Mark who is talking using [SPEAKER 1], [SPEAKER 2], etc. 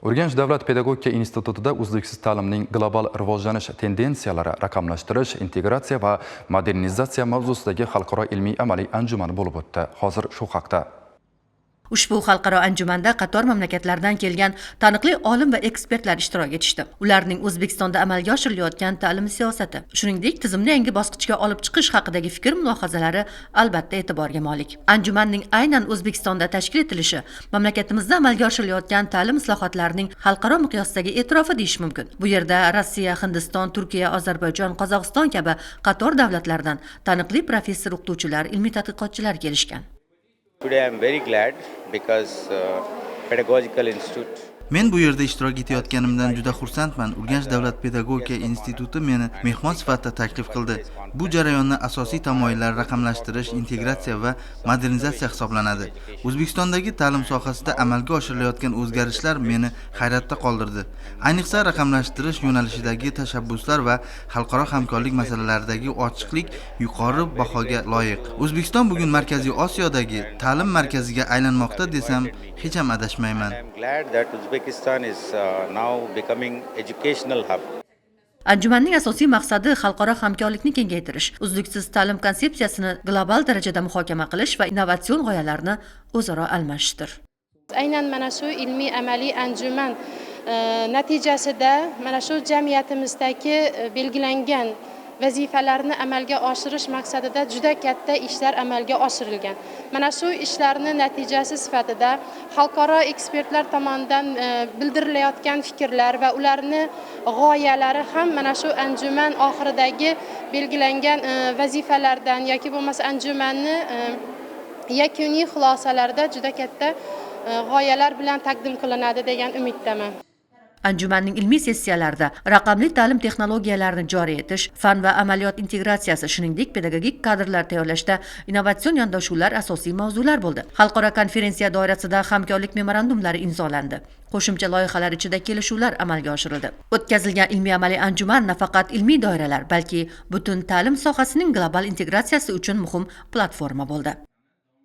[SPEAKER 1] Urganch davlat pedagogika institutida uzluksiz ta'limning global rivojlanish tendensiyalari, raqamlashtirish, integratsiya va modernizatsiya mavzusidagi xalqaro ilmiy-amaliy anjuman bo'lib o'tdi. Hozir shu haqda.
[SPEAKER 2] Ushbu xalqaro anjumanda qator mamlakatlardan kelgan taniqli olim va ekspertlar ishtirok etishdi. Ularning O'zbekistonda amalga oshirilayotgan ta'lim siyosati, shuningdek tizimni yangi bosqichga olib chiqish haqidagi fikr-mulohazalari albatta e'tiborga molik. Anjumanning aynan O'zbekistonda tashkil etilishi mamlakatimizda amalga oshirilayotgan ta'lim islohotlarining xalqaro miqyosdagi e'tirofi deyish mumkin. Bu yerda Rossiya, Hindiston, Turkiya, Ozarbayjon, Qozog'iston kabi qator davlatlardan taniqli professor, o'qituvchilar, ilmiy tadqiqotchilar kelishgan.
[SPEAKER 3] Today I am very glad because Pedagogical Institute.
[SPEAKER 4] Men bu yerda ishtirok etayotganimdan juda xursandman. Urganch davlat pedagogika instituti meni mehmon sifatida taklif qildi. Bu jarayonni asosiy tamoyillar raqamlashtirish, integratsiya va modernizatsiya hisoblanadi. O'zbekistondagi ta'lim sohasida amalga oshirilayotgan o'zgarishlar meni hayratda qoldirdi. Ayniqsa raqamlashtirish yo'nalishidagi tashabbuslar va xalqaro hamkorlik masalalardagi ochiqlik yuqori bahoga loyiq. O'zbekiston bugun Markaziy Osiyodagi ta'lim markaziga aylanmoqda desam, hech ham adashmayman.
[SPEAKER 3] Uzbekistan is now becoming educational hub.
[SPEAKER 2] Anjumanning asosiy maqsadi xalqaro hamkorlikni kengaytirish, uzluksiz ta'lim konsepsiyasini global darajada muhokama qilish va innovatsion g'oyalarni o'zaro almashishdir.
[SPEAKER 5] Aynan mana shu ilmiy amaliy anjuman natijasida mana shu jamiyatimizdagi belgilangan vazifalarni amalga oshirish maqsadida juda katta ishlar amalga oshirilgan. Mana shu ishlarning natijasi sifatida xalqaro ekspertlar tomonidan bildirilayotgan fikrlar va ularning g'oyalari ham mana shu anjuman oxiridagi belgilangan vazifalardan yoki bo'lmasa anjumanning yakuniy xulosalarida juda katta g'oyalar bilan taqdim qilinadi degan umiddaman.
[SPEAKER 2] Anjumanning ilmiy sessiyalarida raqamli ta'lim texnologiyalarini joriy etish, fan va amaliyot integratsiyasi, shuningdek pedagogik kadrlar tayyorlashda innovatsion yondashuvlar asosiy mavzular bo'ldi. Xalqaro konferensiya doirasida hamkorlik memorandumlari imzolandi. Qo'shimcha loyihalar ichida kelishuvlar amalga oshirildi. O'tkazilgan ilmiy-amaliy anjuman nafaqat ilmiy doiralar, balki butun ta'lim sohasining global integratsiyasi uchun muhim platforma bo'ldi.